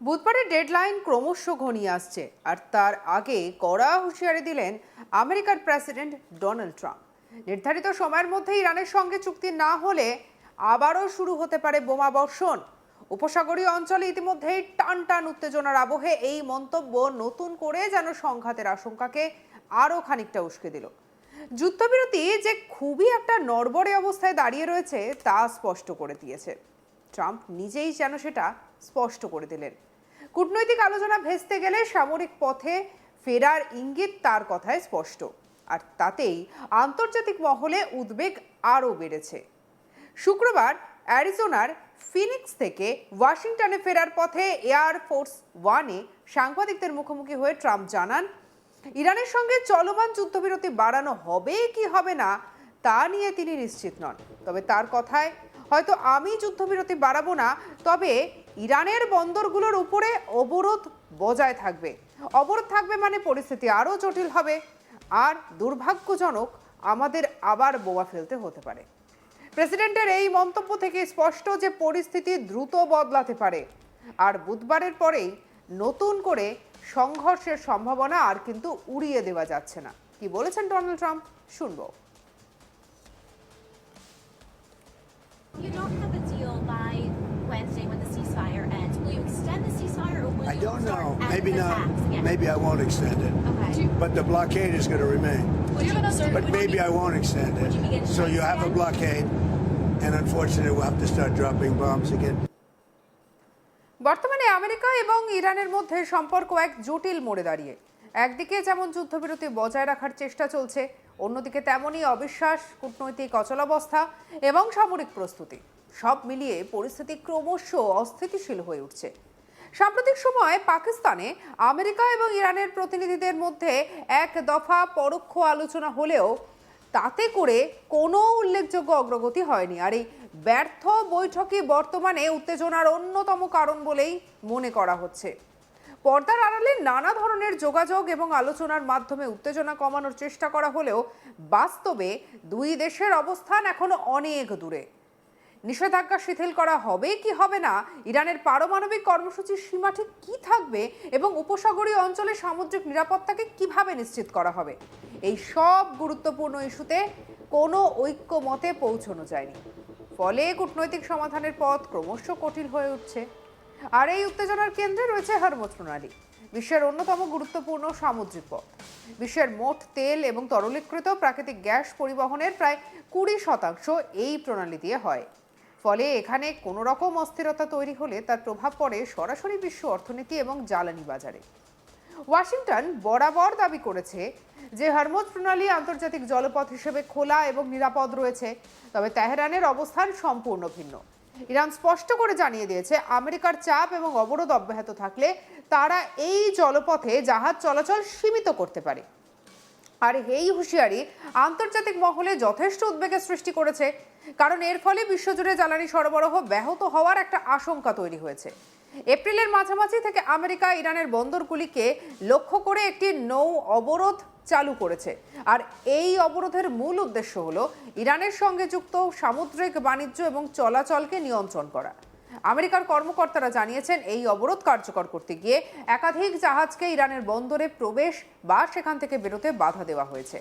বুধবারের ডেডলাইন ক্রমশ ঘনিয়ে আসছে, আর তার আগে কড়া হুঁশিয়ারি দিলেন আমেরিকার প্রেসিডেন্ট ডোনাল্ড ট্রাম্প। নির্ধারিত সময়ের মধ্যে ইরানের সঙ্গে চুক্তি না হলে আবারও শুরু হতে পারে বোমা বর্ষণ। উপসাগরীয় অঞ্চলে ইতিমধ্যেই টান টান উত্তেজনার আবহে এই মন্তব্য নতুন করে যেন সংঘাতের আশঙ্কাকে আরও খানিকটা উস্কে দিল। যুদ্ধবিরতি যে খুবই একটা নড়বড়ে অবস্থায় দাঁড়িয়ে রয়েছে তা স্পষ্ট করে দিয়েছে। ট্রাম্প নিজেই যেন সেটা স্পষ্ট করে দিলেন। কূটনৈতিক আলোচনা ভেস্তে গেলে সামরিক পথে ফেরার ইঙ্গিত তার কথায় স্পষ্ট, আর তাতেই আন্তর্জাতিক মহলে উদ্বেগ আরও বেড়েছে। শুক্রবার অ্যারিজোনার ফিনিক্স থেকে ওয়াশিংটনে ফেরার পথে এয়ার ফোর্স ওয়ানে সাংবাদিকদের মুখোমুখি হয়ে ট্রাম্প জানান, ইরানের সঙ্গে চলমান যুদ্ধবিরতি বাড়ানো হবে কি হবে না তা নিয়ে তিনি নিশ্চিত নন। তবে তার কথায়, হয়তো আমি যুদ্ধবিরতি বাড়াবো না, তবে ইরানের বন্দরগুলোর উপরে অবরোধ বজায় থাকবে। অবরোধ থাকবে মানে পরিস্থিতি আরও জটিল হবে, আর দুর্ভাগ্যজনক আমাদের আবার বোমা ফেলতে হতে পারে। প্রেসিডেন্টের এই মন্তব্য থেকে স্পষ্ট যে পরিস্থিতি দ্রুত বদলাতে পারে, আর বুধবারের পরেই নতুন করে সংঘর্ষের সম্ভাবনা আর কিন্তু উড়িয়ে দেওয়া যাচ্ছে না। কি বলেছেন ডোনাল্ড ট্রাম্প, শুনবো। You don't have a deal by Wednesday when the ceasefire ends. Will you extend the ceasefire or will I you don't start know. active Maybe not. attacks again? Maybe I won't extend it. Okay. But the blockade is going to remain. But maybe I won't extend it. Would you begin So you have a again? blockade, and unfortunately we'll have to start dropping bombs again. বর্তমানে America এবং ইরানের মধ্যে সম্পর্ক এক জটিল মোড়ে দাঁড়িয়ে। একদিকে যেমন যুদ্ধবিরতি বজায় রাখার চেষ্টা চলছে, অন্যদিকে তেমনই অবিশ্বাস, কূটনৈতিক অচলাবস্থা এবং সামরিক প্রস্তুতি, সব মিলিয়ে পরিস্থিতি ক্রমশ অস্থিতিশীল হয়ে উঠছে। সাম্প্রতিক সময়ে পাকিস্তানে আমেরিকা এবং ইরানের প্রতিনিধিদের মধ্যে এক দফা পরোক্ষ আলোচনা হলেও তাতে করে কোনো উল্লেখযোগ্য অগ্রগতি হয়নি, আর এই ব্যর্থ বৈঠকই বর্তমানে উত্তেজনার অন্যতম কারণ বলেই মনে করা হচ্ছে। পর্দার আড়ালে নানা ধরনের যোগাযোগ এবং আলোচনার মাধ্যমে উত্তেজনা কমানোর চেষ্টা করা হলেও বাস্তবে দুই দেশের অবস্থান এখনো অনেক দূরে। নিষেধাজ্ঞা শিথিল করা হবে কি হবে না, ইরানের পারমাণবিক কর্মসূচির সীমা ঠিক কী থাকবে এবং উপসাগরীয় অঞ্চলে সামুদ্রিক নিরাপত্তাকে কিভাবে নিশ্চিত করা হবে, এই সব গুরুত্বপূর্ণ ইস্যুতে কোনো ঐক্যমতে পৌঁছানো যায়নি। ফলে কূটনৈতিক সমাধানের পথ ক্রমশ কঠিন হয়ে উঠছে। আর এই উত্তেজনার কেন্দ্রে রয়েছে হরমুজ প্রণালী, বিশ্বের অন্যতম গুরুত্বপূর্ণ সামুদ্রিক পথ। বিশ্বের মোট তেল এবং তরলীকৃত প্রাকৃতিক গ্যাস পরিবহনের প্রায় 20% এই প্রণালী দিয়ে হয়। ফলে এখানে কোনো রকম অস্থিরতা তৈরি হলে তার প্রভাব পড়ে সরাসরি বিশ্ব অর্থনীতি এবং জ্বালানি বাজারে। ওয়াশিংটন বরাবর দাবি করেছে যে হরমুজ প্রণালী আন্তর্জাতিক জলপথ হিসেবে খোলা এবং নিরাপদ রয়েছে, তবে তেহরানের অবস্থান সম্পূর্ণ ভিন্ন। ইরান স্পষ্ট করে জানিয়ে দিয়েছে, আমেরিকার চাপ এবং অবরোধ অব্যাহত থাকলে তারা এই জলপথে জাহাজ চলাচল সীমিত করতে পারে। আর এই হুঁশিয়ারি আন্তর্জাতিক মহলে যথেষ্ট উদ্বেগের সৃষ্টি করেছে, কারণ এর ফলে বিশ্বজুড়ে জ্বালানি সরবরাহ ব্যাহত হওয়ার একটা আশঙ্কা তৈরি হয়েছে। এপ্রিলের মাঝামাঝি থেকে আমেরিকা ইরানের বন্দরগুলিকে লক্ষ্য করে একটি নৌ অবরোধ চালু করেছে, আর এই অবরোধের মূল উদ্দেশ্য হলো ইরানের সঙ্গে যুক্ত সামুদ্রিক বাণিজ্য এবং চলাচলকে নিয়ন্ত্রণ করা। আমেরিকার কর্মকর্তারা জানিয়েছেন, এই অবরোধ কার্যকর করতে গিয়ে একাধিক জাহাজকে ইরানের বন্দরে প্রবেশ বা সেখান থেকে বেরোতে বাধা দেওয়া হয়েছে।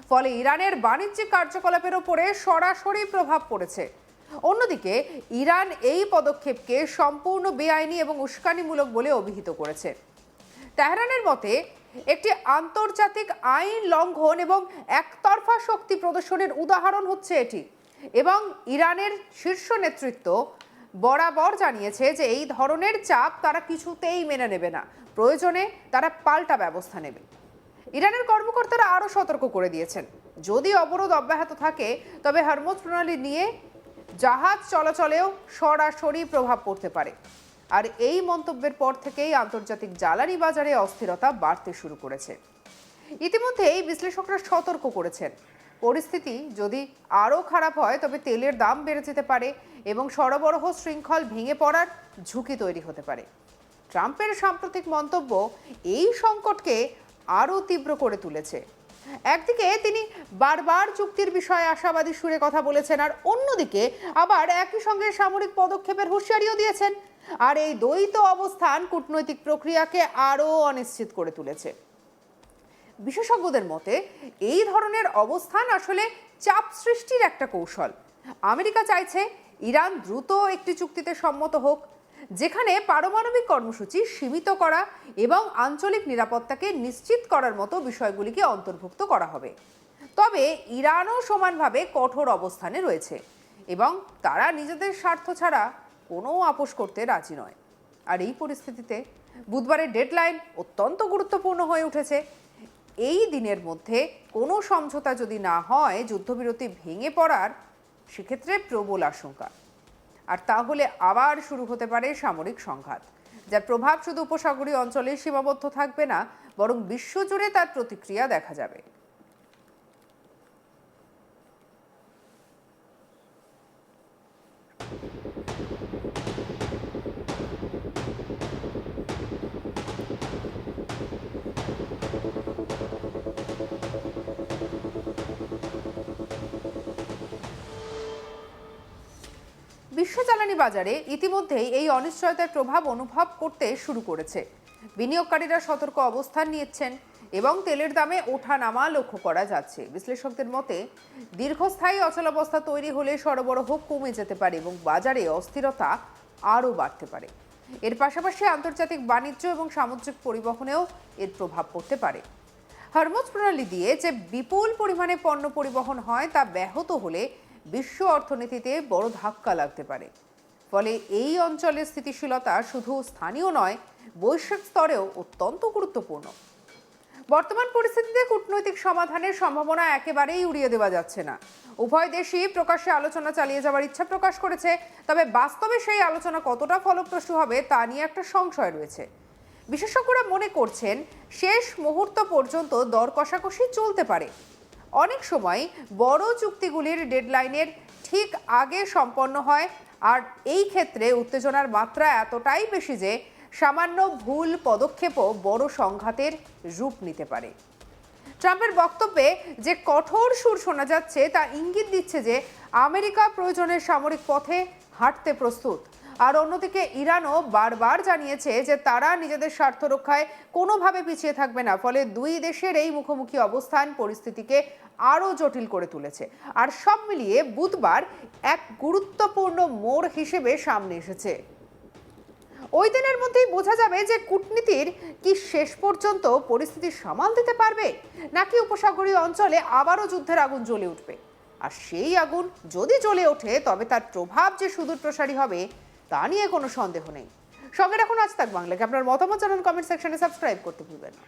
ফলে ইরানের বাণিজ্যিক কার্যকলাপের উপরে সরাসরি প্রভাব পড়েছে। অন্যদিকে ইরান এই পদক্ষেপকে সম্পূর্ণ বেআইনি এবং উস্কানিমূলক বলে অভিহিত করেছে। তেহরানের মতে একটি আন্তর্জাতিক আইন লঙ্ঘন এবং একতরফা শক্তি প্রদর্শনের উদাহরণ হচ্ছে এটি, এবং ইরানের শীর্ষ নেতৃত্ব বরাবর জানিয়েছে যে এই ধরনের চাপ তারা কিছুতেই মেনে নেবে না, প্রয়োজনে তারা পাল্টা ব্যবস্থা নেবে। ইরানের কর্মকর্তারা আরও সতর্ক করে দিয়েছেন, যদি অবরোধ অব্যাহত থাকে তবে হরমুজ প্রণালী নিয়ে জাহাজ চলাচলেও সরাসরি প্রভাব পড়তে পারে। আর এই মন্তব্যের পর থেকেই আন্তর্জাতিক জ্বালানি বাজারে অস্থিরতা বাড়তে শুরু করেছে। ইতিমধ্যেই বিশ্লেষকরা সতর্ক করেছেন, পরিস্থিতি যদি আরও খারাপ হয় তবে তেলের দাম বেড়ে যেতে পারে এবং সরবরাহ শৃঙ্খল ভেঙে পড়ার ঝুঁকি তৈরি হতে পারে। ট্রাম্পের সাম্প্রতিক মন্তব্য এই সংকটকে আরও তীব্র করে তুলেছে। একদিকে তিনি বারবার চুক্তির বিষয়ে আশাবাদী সুরে কথা বলেছেন, আর অন্যদিকে আবার একই সঙ্গে সামরিক পদক্ষেপের হুঁশিয়ারিও দিয়েছেন। আর এই দ্বৈত অবস্থান কূটনৈতিক প্রক্রিয়াকে আরও অনিশ্চিত করে তুলেছে। বিশেষজ্ঞদের মতে এই ধরনের অবস্থান আসলে চাপ সৃষ্টির একটা কৌশল। আমেরিকা চাইছে ইরান দ্রুত একটি চুক্তিতে সম্মত হোক, যেখানে পারমাণবিক কর্মসূচি সীমিত করা এবং আঞ্চলিক নিরাপত্তাকে নিশ্চিত করার মতো বিষয়গুলিকে অন্তর্ভুক্ত করা হবে। তবে ইরানও সমানভাবে কঠোর অবস্থানে রয়েছে এবং তারা নিজেদের স্বার্থ ছাড়া কোনো আপোষ করতে রাজি নয়। আর এই পরিস্থিতিতে বুধবারের ডেডলাইন অত্যন্ত গুরুত্বপূর্ণ হয়ে উঠেছে। এই দিনের মধ্যে কোনো সমঝোতা যদি না হয় যুদ্ধবিরতি ভেঙে পড়ার সেক্ষেত্রে প্রবল আশঙ্কা। আর তাহলে আবার শুরু হতে পারে সামরিক সংঘাত, যার প্রভাব শুধু উপসাগরীয় অঞ্চলে সীমাবদ্ধ থাকবে না, বরং বিশ্বজুড়ে তার প্রতিক্রিয়া দেখা যাবে। বিশ্ব জ্বালানি বাজারে ইতিমধ্যেই এই অনিশ্চয়তার প্রভাব অনুভব করতে শুরু করেছে। বিনিয়োগকারীরা সতর্ক অবস্থান নিয়েছেন এবং তেলের দামে ওঠানামা লক্ষ্য করা যাচ্ছে। বিশ্লেষকদের মতে দীর্ঘস্থায়ী অচলাবস্থা তৈরি হলে সরবরাহ কমে যেতে পারে এবং বাজারে অস্থিরতা আরও বাড়তে পারে। এর পাশাপাশি আন্তর্জাতিক বাণিজ্য এবং সামুদ্রিক পরিবহনেও এর প্রভাব পড়তে পারে। হরমুজ প্রণালী দিয়ে যে বিপুল পরিমাণে পণ্য পরিবহন হয় তা ব্যাহত হলে বিশ্ব অর্থনীতিতে বড় ধাক্কা লাগতে পারে। ফলে এই অঞ্চলের স্থিতিশীলতা শুধু স্থানীয় নয়, বৈশ্বিক স্তরেও অত্যন্ত গুরুত্বপূর্ণ। বর্তমান পরিস্থিতিতে কূটনৈতিক সমাধানের সম্ভাবনা একেবারেই উড়িয়ে দেওয়া যাচ্ছে না। উভয় দেশই প্রকাশ্যে আলোচনা চালিয়ে যাওয়ার ইচ্ছা প্রকাশ করেছে, তবে বাস্তবে সেই আলোচনা কতটা ফলপ্রসূ হবে তা নিয়ে একটা সংশয় রয়েছে। বিশেষজ্ঞরা মনে করছেন শেষ মুহূর্ত পর্যন্ত দর কষাকষি চলতে পারে। অনেক সময় বড় চুক্তিগুলির ডেডলাইনের ঠিক আগে সম্পন্ন হয়, আর এই ক্ষেত্রে উত্তেজনার মাত্রা এতটাই বেশি যে সামান্য ভুল পদক্ষেপও বড় সংঘাতের রূপ নিতে পারে। ট্রাম্পের বক্তব্যে যে কঠোর সুর শোনা যাচ্ছে তা ইঙ্গিত দিচ্ছে যে আমেরিকা প্রয়োজনের সামরিক পথে হাঁটতে প্রস্তুত। আর অন্যদিকে ইরানও বারবার জানিয়েছে যে তারা নিজেদের স্বার্থ রক্ষায় কোনোভাবে পিছিয়ে থাকবে না। ফলে দুই দেশের এই মুখোমুখি অবস্থান পরিস্থিতিকে আরও জটিল করে তুলেছে। আর সব মিলিয়ে বুধবার এক গুরুত্বপূর্ণ মোড় হিসেবে সামনে এসেছে। ওই দিনের মধ্যেই বোঝা যাবে যে কূটনীতির কি শেষ পর্যন্ত পরিস্থিতি সামাল দিতে পারবে, নাকি উপসাগরীয় অঞ্চলে আবারও যুদ্ধের আগুন জ্বলে উঠবে। আর সেই আগুন যদি জ্বলে ওঠে তবে তার প্রভাব যে সুদূর প্রসারী হবে তা নিয়ে কোনো সন্দেহ নেই। সঙ্গে রাখুন আজ তাক বাংলাকে। আপনার মতামত জানান কমেন্ট সেকশনে, সাবস্ক্রাইব করতে ভুলবেন না।